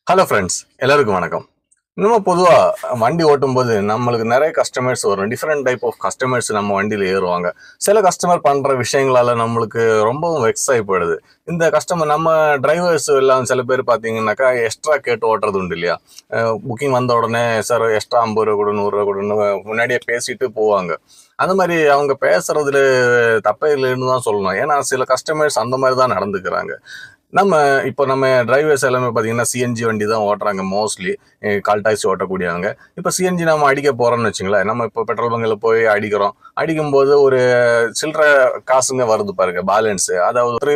Hello friends, எல்லாருக்கும் வணக்கம். நம்ம பொதுவா வண்டி ஓட்டும்போது நம்மளுக்கு நெறைய கஸ்டமர்ஸ் வரும். டிஃபரெண்ட் டைப் ஆஃப் கஸ்டமர்ஸ் நம்ம வண்டியில ஏறுவாங்க. சில கஸ்டமர் பண்ற விஷயங்களால நம்மளுக்கு ரொம்பவும் வெக்ஸ் ஆயி போயிடுது. இந்த கஸ்டமர் நம்ம டிரைவர்ஸ் எல்லாம் சில பேர் பார்த்தீங்கன்னாக்கா, எக்ஸ்ட்ரா கேட்டு ஓட்டுறது உண்டு இல்லையா? புக்கிங் வந்த உடனே, "சார் எக்ஸ்ட்ரா ரூ. 50 குடு, ரூ. 100 குடுன்னு" முன்னாடியே பேசிட்டு போவாங்க. அந்த மாரி அவங்க பேசுறதுல தப்பே இல்லைன்னு தான் சொல்லணும். ஏன்னா, சில கஸ்டமர்ஸ் அந்த மாரி தான் நடந்துக்கிறாங்க. நம்ம இப்போ நம்ம டிரைவர்ஸ் எல்லாமே பார்த்தீங்கன்னா, சிஎன்ஜி வண்டி தான் ஓட்டுறாங்க மோஸ்ட்லி. Call taxi ஓட்டக்கூடியவங்க. இப்போ சிஎன்ஜி நம்ம அடிக்க போறோம்னு வச்சுங்களேன், நம்ம இப்போ பெட்ரோல் பங்க்ல போய் அடிக்கிறோம். அடிக்கும்போது ஒரு சில்லற காசுங்க வருது பாருங்க பேலன்ஸ். அதாவது ரூ.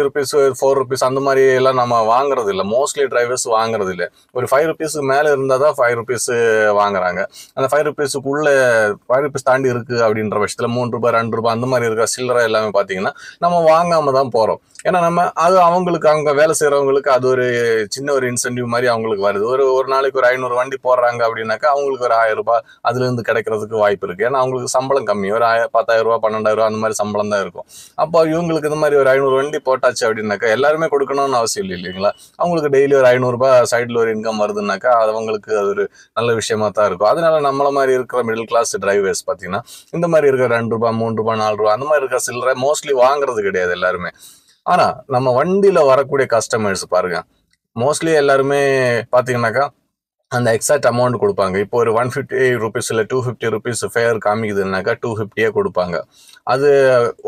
3 ரூ. 4 அந்த மாரி எல்லாம் நம்ம வாங்குறது இல்ல. மோஸ்ட்லி டிரைவர்ஸ் வாங்குறது இல்ல. ஒரு ரூ. 5 மேல இருந்தா தான் ரூ. 5 வாங்குறாங்க. அந்த ரூ. 5க்குள்ள ரூ. 5 தாண்டி இருக்கு அப்படின்ற பட்சத்துல ரூ. 3 ரூ. 2 அந்த மாரி இருக்கிற சில்லறை எல்லாமே பார்த்தீங்கன்னா, நம்ம வாங்காம தான் போறோம். ஏன்னா நம்ம அது அவங்களுக்கு அவங்க வேலை செய்றவங்களுக்கு அது ஒரு சின்ன ஒரு இன்சென்டிவ் மாரி அவங்களுக்கு வருது. ஒரு ஒரு நாளைக்கு ஒரு 500 வண்டி போடுறாங்க அப்படின்னாக்கா, அவங்களுக்கு ஒரு ரூ. 1000 அதுலேருந்து கிடைக்கிறதுக்கு வாய்ப்பு இருக்கு. ஏன்னா அவங்களுக்கு சம்பளம் கம்மி. ஒரு ரூ. 10,000 12,000 அந்த மாரி சம்பளம் தான் இருக்கும். அப்போ இவங்களுக்கு இந்த மாரி ஒரு 500 வண்டி போட்டாச்சு அப்படின்னாக்கா, எல்லாருமே கொடுக்கணும்னு அவசியம் இல்லை இல்லைங்களா? அவங்களுக்கு டெய்லி ஒரு ரூ. 500 சைடுல ஒரு இன்கம் வருதுன்னாக்கா, அது அவங்களுக்கு அது ஒரு நல்ல விஷயமா தான் இருக்கும். அதனால நம்மள மாரி இருக்கிற மிடில் கிளாஸ் டிரைவர்ஸ் பார்த்தீங்கன்னா, இந்த மாரி இருக்கிற ரூ. 2 ரூ. 3 ரூ. 4 அந்த மாரி இருக்கிற சில்லறை மோஸ்ட்லி வாங்குறது கிடையாது எல்லாருமே. ஆனா, நம்ம வண்டியில வரக்கூடிய கஸ்டமர்ஸ் பாருங்க. மோஸ்ட்லி எல்லாருமே பார்த்தீங்கன்னாக்கா, அந்த எக்ஸாக்ட் அமௌண்ட் குடுப்பாங்க. இப்போ ஒரு ரூ. 150 இல்ல ரூ. 250 ஃபேர் காமிக்குதுன்னாக்கா, 250 குடுப்பாங்க. அது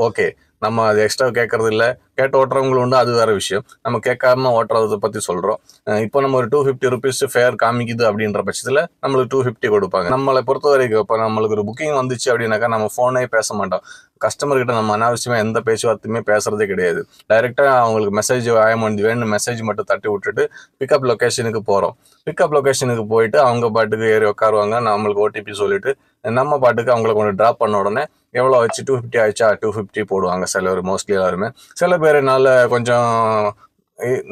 ஓகே. நம்ம அது எக்ஸ்ட்ரா கேட்கறது இல்ல. கேட்டு ஓட்டுறவங்களும் உண்டு. அது வேற விஷயம். நம்ம கேட்காம ஓட்டுறத பத்தி சொல்றோம். இப்போ நம்ம ஒரு ரூ. 250 ஃபேர் காமிக்குது அப்படின்ற பட்சத்துல நம்மளுக்கு 250 குடுப்பாங்க. நம்மள பொறுத்தவரைக்கும் இப்ப நம்மளுக்கு ஒரு புக்கிங் வந்துச்சு அப்படின்னாக்கா, நம்ம ஃபோனே பேச மாட்டோம். கஸ்டமர் கிட்ட நம்ம அனாவசியமா எந்த பேச்சுவார்த்தையுமே பேசுறதே கிடையாது. டைரக்ட்டா அவங்களுக்கு message I am on the வேன்னு மெசேஜ் மட்டும் தட்டி விட்டுட்டு, பிக்கப் லொகேஷனுக்கு போறோம். பிக்கப் லொகேஷனுக்கு போயிட்டு அவங்க பாட்டுக்கு ஏறி உட்காருவாங்க. நம்மளுக்கு ஓடிபி சொல்லிட்டு, நம்ம பாட்டுக்கு அவங்கள கொண்டு டிராப் பண்ண உடனே, எவ்வளோ ஆச்சு 250 ஆச்சா 250 போடுவாங்க சிலர் மோஸ்ட்லி எல்லாருமே. சில பேர் என்னால கொஞ்சம்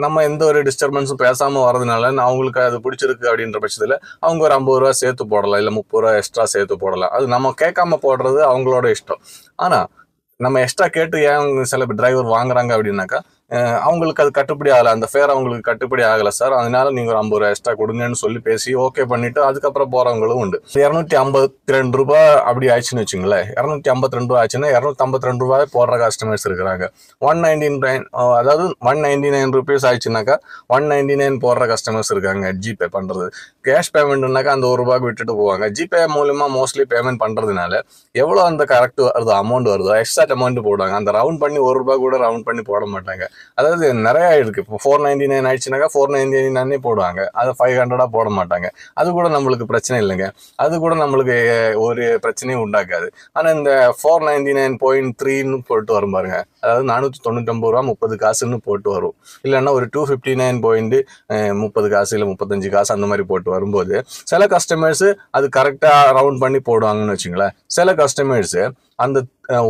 நம்ம எந்த ஒரு டிஸ்டர்பன்ஸும் பேசாம வரதுனால அவங்களுக்கு அது பிடிச்சிருக்கு அப்படின்ற பட்சத்துல அவங்க ஒரு ரூ. 50 சேர்த்து போடலாம். இல்ல ரூ. 30 எக்ஸ்ட்ரா சேர்த்து போடலாம். அது நம்ம கேட்காம போடுறது அவங்களோட இஷ்டம். ஆனா நம்ம எக்ஸ்ட்ரா கேட்டு ஏன் சில டிரைவர் வாங்குறாங்க அப்படின்னாக்கா, அவங்களுக்கு அது கட்டுப்படி ஆகல. அந்த ஃபேர் அவங்களுக்கு கட்டுப்படி ஆகல சார். அதனால நீங்க ஒரு ரூ. 50 எக்ஸ்ட்ரா குடுங்கன்னு சொல்லி பேசி ஓகே பண்ணிட்டு அதுக்கப்புறம் போறவங்களும் உண்டு. ரூ. 252 அப்படி ஆயிடுச்சுன்னு வச்சுங்களேன். ரூ. 252 ஆச்சுன்னா ரூ. 252 போடுற கஸ்டமர்ஸ் இருக்கிறாங்க. 199 அதாவது ₹199 ஆயிடுச்சுனாக்கா, 199 போடுற கஸ்டமர்ஸ் இருக்காங்க ஜிபே பண்றது. கேஷ் பேமெண்ட்னாக்கா அந்த ரூ. 1 விட்டுட்டு போவாங்க. ஜிபே மூலியமா மோஸ்ட்லி பேமெண்ட் பண்றதுனால, எவ்வளோ அந்த கரெக்ட் வருதோ அமௌண்ட் வருதோ எக்ஸ்ட்ரா அமௌண்ட் போடுவாங்க. அந்த ரவுண்ட் பண்ணி ரூ. 1 கூட ரவுண்ட் பண்ணி போட மாட்டாங்க. அதாவது நிறைய இருக்கு. இப்போ 499 ஆயிடுச்சுனாக்கா 499 போடுவாங்க. அதை 500 போட மாட்டாங்க. அது கூட நம்மளுக்கு பிரச்சனை இல்லைங்க. அது கூட நம்மளுக்கு ஒரு பிரச்சனையும் உண்டாக்காது. ஆனா இந்த 499.3ன்னு போட்டு வரும் பாருங்க. அதாவது ரூ. 499 30 காசுன்னு போட்டு வரும். இல்லைன்னா ஒரு 259 30 இல்ல 35 காசு அந்த மாதிரி போட்டு வரும்போது சில கஸ்டமர்ஸ் அது கரெக்டா ரவுண்ட் பண்ணி போடுவாங்கன்னு வச்சுங்களேன். சில கஸ்டமர்ஸ் அந்த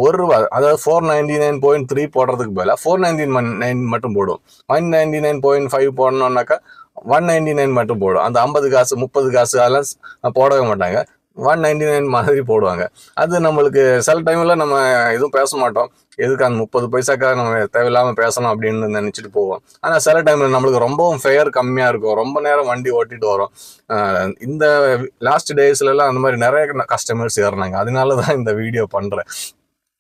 ₹1 அதாவது 499.3 போடுறதுக்கு பதிலாக 499 மட்டும் போடும். 199.5 போடணும்னாக்கா 199 மட்டும் போடும். அந்த 50 காசு 30 காசு அதெல்லாம் போடவே மாட்டாங்க. 199 மாதிரி போடுவாங்க. அது நம்மளுக்கு சில டைம்ல நம்ம எதுவும் பேச மாட்டோம். எதுக்கு அந்த 30 பைசாக்காக நம்ம தேவையில்லாம பேசணும் அப்படின்னு நினைச்சிட்டு போவோம். ஆனா சில டைம்ல நம்மளுக்கு ரொம்பவும் ஃபேர் கம்மியா இருக்கும். ரொம்ப நேரம் வண்டி ஓட்டிட்டு வரோம். இந்த லாஸ்ட் டேஸ்ல எல்லாம் அந்த மாதிரி நிறைய கஸ்டமர்ஸ் ஏறினாங்க. அதனால தான் இந்த வீடியோ பண்றேன்.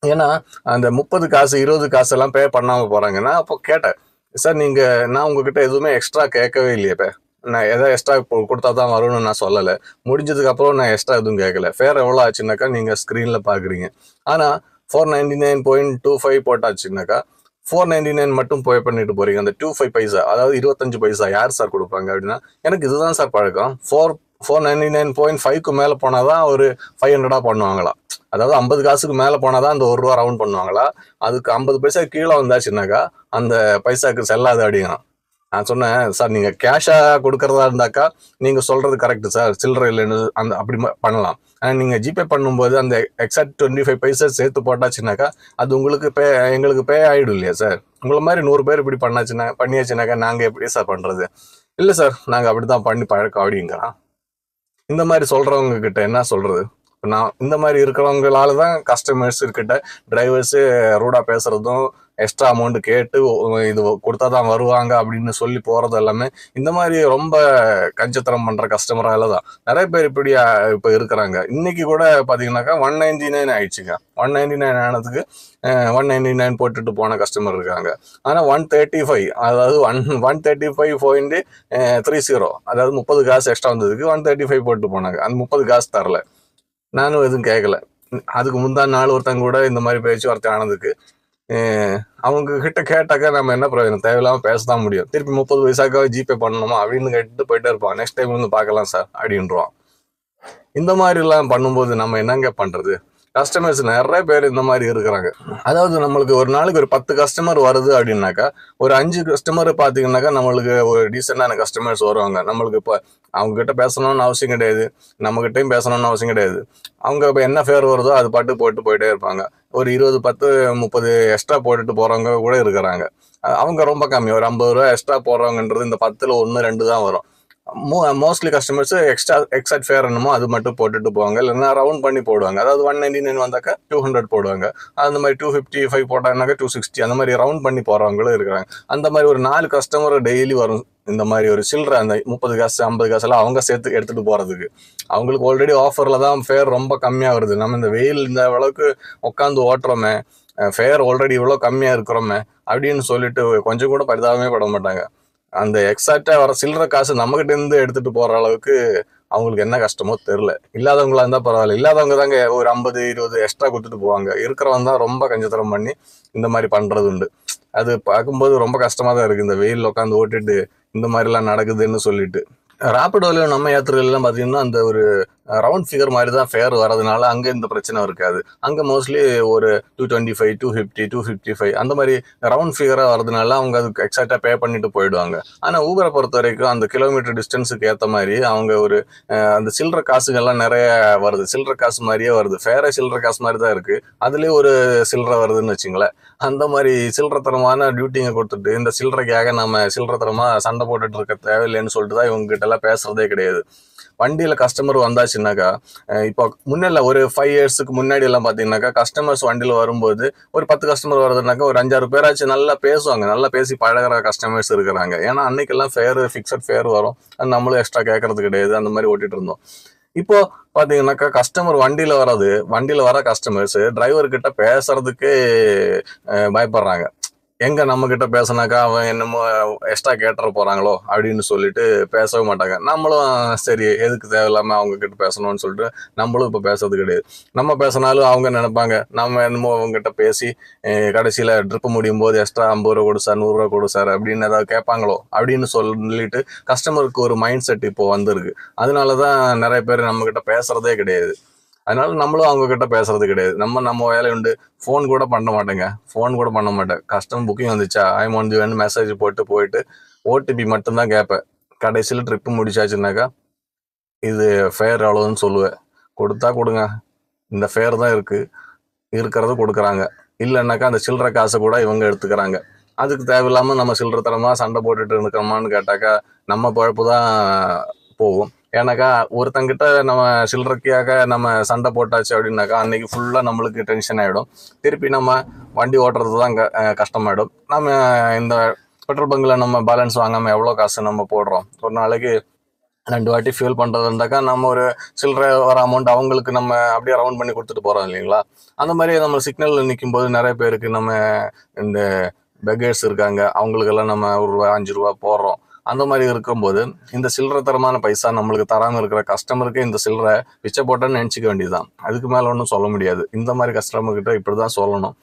ஏன்னா அந்த 30 காசு 20 காசு எல்லாம் பே பண்ணாம போறாங்க. நான் அப்போ கேட்டேன், சார் நீங்க நான் உங்ககிட்ட எதுவுமே எக்ஸ்ட்ரா கேட்கவே இல்லையே இப்ப. நான் எதாவது எக்ஸ்ட்ரா கொடுத்தா தான் வரும்னு நான் சொல்லலை. முடிஞ்சதுக்கு அப்புறம் நான் எக்ஸ்ட்ரா எதுவும் கேட்கல. ஃபேர் எவ்வளோ ஆச்சுன்னாக்கா நீங்க ஸ்க்ரீன்ல பாக்குறீங்க. ஆனா 499.25 போட்டாச்சுன்னாக்கா 499 மட்டும் பே பண்ணிட்டு போறீங்க. அந்த 25 பைசா அதாவது 25 பைசா யார் சார் கொடுப்பாங்க அப்படின்னா, எனக்கு இதுதான் சார் பழக்கம். 499.5க்கு மேல போனாதான் ஒரு 500 பண்ணுவாங்களாம். அதாவது 50 காசுக்கு மேல போனாதான் அந்த ₹1 ரவுண்ட் பண்ணுவாங்களா. அதுக்கு 50 பைசா கீழே வந்தாச்சுன்னாக்கா அந்த பைசாக்கு செல்லாது அப்படிங்கிறான். நான் சொன்னேன், சார் நீங்க கேஷா கொடுக்கறதா இருந்தாக்கா நீங்க சொல்றது கரெக்ட் சார். சில்லறை இல்லைன்னு அந்த அப்படி பண்ணலாம். ஆனா நீங்க ஜிபே பண்ணும்போது அந்த எக்ஸாக்ட் 25 பைசா சேர்த்து போட்டாச்சுன்னாக்கா அது உங்களுக்கு எங்களுக்கு பே ஆயிடும் இல்லையா சார். உங்களை மாதிரி 100 பேர் இப்படி பண்ணியாச்சுனாக்கா நாங்க எப்படி சார் பண்றது? இல்ல சார் நாங்க அப்படித்தான் பண்ணி பழக்கம் அப்படிங்கிறான். இந்த மாதிரி சொல்றவங்க கிட்ட என்ன சொல்றது? நான் இந்த மாதிரி இருக்கிறவங்களால தான் கஸ்டமர்ஸ் கிட்ட டிரைவர்ஸ் ரூடா பேசுறதும் எக்ஸ்ட்ரா அமௌண்ட் கேட்டு இது கொடுத்தா தான் வருவாங்க அப்படின்னு சொல்லி போறது எல்லாமே இந்த மாதிரி ரொம்ப கஞ்சத்தனம் பண்ற கஸ்டமரால தான் நிறைய பேர் இப்படி இப்போ இருக்கிறாங்க. இன்னைக்கு கூட பாத்தீங்கன்னாக்கா 199 ஆயிடுச்சுங்க. 199 ஆனதுக்கு 199 போட்டுட்டு போன கஸ்டமர் இருக்காங்க. ஆனா 135, அதாவது 135.30, அதாவது 30 காசு எக்ஸ்ட்ரா வந்ததுக்கு 135 போட்டு போனாங்க. அந்த 30 காசு தரல. நானும் எதுவும் கேட்கல. அதுக்கு முந்தான நாள் ஒருத்தங்க கூட இந்த மாதிரி பேச்சுவார்த்தை ஆனதுக்கு அவங்க கிட்ட கேட்டாக்கா நம்ம என்ன பிரயோஜனம், தேவையில்லாம பேசதான் முடியும். திருப்பி 30 பைசாக்காக ஜிபே பண்ணணுமா அப்படின்னு கேட்டுட்டு போயிட்டே இருப்பான். நெக்ஸ்ட் டைம் வந்து பார்க்கலாம் சார் அப்படின்றான். இந்த மாதிரி எல்லாம் பண்ணும்போது நம்ம என்னங்க பண்றது? கஸ்டமர்ஸ் நிறைய பேர் இந்த மாதிரி இருக்கிறாங்க. அதாவது நம்மளுக்கு ஒரு நாளைக்கு ஒரு 10 கஸ்டமர் வருது அப்படின்னாக்கா ஒரு 5 கஸ்டமர் பாத்தீங்கன்னாக்கா நம்மளுக்கு ஒரு டீசென்டான கஸ்டமர்ஸ் வருவாங்க. நம்மளுக்கு இப்போ அவங்க கிட்ட பேசணும்னு அவசியம் கிடையாது, நம்ம கிட்டையும் பேசணும்னு அவசியம் கிடையாது. அவங்க இப்போ என்ன ஃபேர் வருதோ அது பாட்டு போயிட்டே இருப்பாங்க. ஒரு 20, 10, 30 எக்ஸ்ட்ரா போட்டுட்டு போறவங்க கூட இருக்கிறாங்க. அவங்க ரொம்ப கம்மி, ஒரு 50 ரூபா எக்ஸ்ட்ரா போடுறவங்கன்றது இந்த 10ல் 1, 2 தான் வரும். மோஸ்ட்லி கஸ்டமர்ஸ் எக்ஸாக்ட் ஃபேர் என்னமோ அது மட்டும் போட்டுட்டு போவாங்க, இல்லைன்னா ரவுண்ட் பண்ணி போடுவாங்க. அதாவது 199 வந்தாக்கா 200 போடுவாங்க. அந்த மாதிரி 255 போட்டாங்கன்னாக்கா 260, அந்த மாதிரி ரவுண்ட் பண்ணி போறவங்களும் இருக்கிறாங்க. அந்த மாதிரி ஒரு 4 கஸ்டமர் டெய்லி வரும். இந்த மாதிரி ஒரு சில்லற அந்த 30 காசு 50 காசு எல்லாம் அவங்க சேர்த்து எடுத்துட்டு போறதுக்கு அவங்களுக்கு ஆல்ரெடி ஆஃபர்ல தான் ஃபேர் ரொம்ப கம்மியா வருது. நம்ம இந்த வெயில் இந்த அளவுக்கு உட்காந்து ஓட்டுறோமே, ஃபேர் ஆல்ரெடி இவ்வளோ கம்மியா இருக்கிறோமே அப்படின்னு சொல்லிட்டு கொஞ்சம் கூட பரிதாபமே பட மாட்டாங்க. அந்த எக்ஸாக்டா வர சில்லற காசு நம்மகிட்ட இருந்து எடுத்துட்டு போற அளவுக்கு அவங்களுக்கு என்ன கஷ்டமோ தெரியல. இல்லாதவங்களா இருந்தா பரவாயில்ல, இல்லாதவங்க தாங்க ஒரு 50, 20 எக்ஸ்ட்ரா கொடுத்துட்டு போவாங்க. இருக்கிறவன் தான் ரொம்ப கஞ்சத்தனம் பண்ணி இந்த மாதிரி பண்றது உண்டு. அது பார்க்கும்போது ரொம்ப கஷ்டமா தான் இருக்கு, இந்த வெயில் உட்காந்து ஓட்டிட்டு இந்த மாதிரி எல்லாம் நடக்குதுன்னு சொல்லிட்டு. ராபிடோலையும் நம்ம யாத்திரையிலாம் பார்த்தீங்கன்னா அந்த ஒரு ரவுண்ட் ஃபிகர் மாதிரி தான் ஃபேர் வரதுனால அங்கே இந்த பிரச்சனை இருக்காது. அங்கே மோஸ்ட்லி ஒரு 225, 250, 255 அந்த மாதிரி ரவுண்ட் ஃபிகராக வரதுனால அவங்க அதுக்கு எக்ஸாக்டாக பே பண்ணிட்டு போயிடுவாங்க. ஆனால் ஊபரை பொறுத்த வரைக்கும் அந்த கிலோமீட்டர் டிஸ்டன்ஸுக்கு ஏற்ற மாதிரி அவங்க ஒரு அந்த சில்லற காசுகள்லாம் நிறைய வருது. சில்லற காசு மாதிரியே வருது, ஃபேரே சில்லற காசு மாதிரி தான் இருக்குது. அதுலேயே ஒரு சில்லற வருதுன்னு வச்சுங்களேன். அந்த மாதிரி சில்லறத்தனமான டியூட்டிங்க கொடுத்துட்டு இந்த சில்லறைக்காக நம்ம சில்லறத்தனமாக சண்டை போட்டுட்டு இருக்க தேவையில்லைன்னு சொல்லிட்டு தான் இவங்க கிட்ட எல்லாம் பேசுறதே கிடையாது. வண்டியில கஸ்டமர் வந்தாச்சுன்னாக்கா இப்போ முன்னில்ல ஒரு 5 இயர்ஸுக்கு முன்னாடி எல்லாம் பாத்தீங்கன்னாக்கா கஸ்டமர்ஸ் வண்டியில வரும்போது ஒரு 10 கஸ்டமர் வருதுனாக்கா ஒரு 5-6 பேராச்சும் நல்லா பேசுவாங்க, நல்லா பேசி பழகிற கஸ்டமர்ஸ் இருக்கிறாங்க. ஏன்னா அன்னைக்கெல்லாம் ஃபேர் ஃபிக்ஸட் ஃபேர் வரும், நம்மளும் எக்ஸ்ட்ரா கேட்கறது கிடையாது, அந்த மாதிரி ஓட்டிட்டு இருந்தோம். இப்போ பாத்தீங்கன்னாக்கா கஸ்டமர் வண்டியில வர கஸ்டமர்ஸ் டிரைவர் கிட்ட பேசுறதுக்கு பயப்படுறாங்க. எங்க நம்ம கிட்ட பேசினாக்கா அவன் என்னமோ எக்ஸ்ட்ரா கேட்டுற போறாங்களோ அப்படின்னு சொல்லிட்டு பேசவே மாட்டாங்க. நம்மளும் சரி எதுக்கு தேவையில்லாம அவங்க கிட்ட பேசணும்னு சொல்லிட்டு நம்மளும் இப்ப பேசுறது கிடையாது. நம்ம பேசினாலும் அவங்க நினைப்பாங்க நம்ம என்னமோ அவங்க கிட்ட பேசி கடைசியில ட்ரிப் முடியும் போது எக்ஸ்ட்ரா 50 ரூபா கொடு சார், 100 ரூபா கொடு சார் அப்படின்னு ஏதாவது கேட்பாங்களோ அப்படின்னு சொல்லிட்டு கஸ்டமருக்கு ஒரு மைண்ட் செட் இப்போ வந்திருக்கு. அதனாலதான் நிறைய பேர் நம்ம கிட்ட பேசுறதே கிடையாது. அதனால நம்மளும் அவங்க கிட்ட பேசுறது கிடையாது. நம்ம வேலை உண்டு. ஃபோன் கூட பண்ண மாட்டேன். கஸ்டம் புக்கிங் வந்துச்சா ஐமோன்னு மெசேஜ் போயிட்டு ஓடிபி மட்டும்தான் கேட்பேன். கடைசியில் ட்ரிப்பு முடிச்சாச்சுனாக்கா இது ஃபேர் எவ்வளோன்னு சொல்லுவேன். கொடுத்தா கொடுங்க, இந்த ஃபேர் தான் இருக்கிறது கொடுக்குறாங்க, இல்லைன்னாக்கா அந்த சில்லற காசை கூட இவங்க எடுத்துக்கிறாங்க. அதுக்கு தேவையில்லாம நம்ம சில்லறத்தனமா சண்டை போட்டுட்டு இருக்கோமான்னு கேட்டாக்கா நம்ம பழப்பு தான் போகும். ஏன்னாக்கா ஒருத்தங்கிட்ட நம்ம சில்லறைக்காக நம்ம சண்டை போட்டாச்சு அப்படின்னாக்கா அன்னைக்கு ஃபுல்லா நம்மளுக்கு டென்ஷன் ஆயிடும். திருப்பி நம்ம வண்டி ஓட்டுறது தான் கஷ்டமாயிடும். நம்ம இந்த பெட்ரோல் பங்க்ல நம்ம பேலன்ஸ் வாங்காம எவ்வளோ காசு நம்ம போடுறோம். ஒரு நாளைக்கு 2 வாட்டி ஃபியூல் பண்றது இருந்தாக்கா நம்ம ஒரு சில்லறை வர அமௌண்ட் அவங்களுக்கு நம்ம அப்படியே ரவுண்ட் பண்ணி கொடுத்துட்டு போறோம் இல்லைங்களா. அந்த மாதிரி நம்ம சிக்னல்ல நிற்கும் போது நிறைய பேருக்கு நம்ம இந்த பெக்கர்ஸ் இருக்காங்க, அவங்களுக்கெல்லாம் நம்ம 1 ரூபா 5 ரூபா போடுறோம். அந்த மாதிரி இருக்கும்போது இந்த சில்லறை தரமான பைசா நம்மளுக்கு தராமல் இருக்கிற கஸ்டமருக்கு இந்த சில்லறை பிச்சை போட்டோன்னு நினச்சிக்க வேண்டியதுதான். அதுக்கு மேலே ஒன்றும் சொல்ல முடியாது. இந்த மாதிரி கஸ்டமர் கிட்ட இப்படி தான் சொல்லணும்.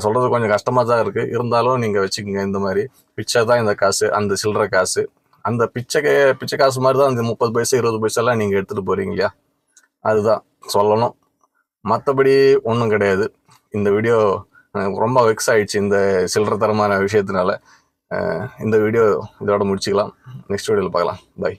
சொல்றது கொஞ்சம் கஷ்டமாக தான் இருக்கு, இருந்தாலும் நீங்கள் வச்சுக்கோங்க. இந்த மாதிரி பிச்சை தான் இந்த காசு, அந்த சில்லறை காசு, அந்த பிச்சை காசு மாதிரி தான் அந்த 30 பைசா 20 பைசாலாம் நீங்கள் எடுத்துகிட்டு போறீங்க இல்லையா, அதுதான் சொல்லணும். மற்றபடி ஒன்றும் கிடையாது. இந்த வீடியோ ரொம்ப வெக்ஸ் ஆயிடுச்சு இந்த சில்லறை தரமான விஷயத்தினால. இந்த வீடியோ இதோட முடிச்சுக்கலாம். நெக்ஸ்ட் வீடியோவில் பார்க்கலாம். பை.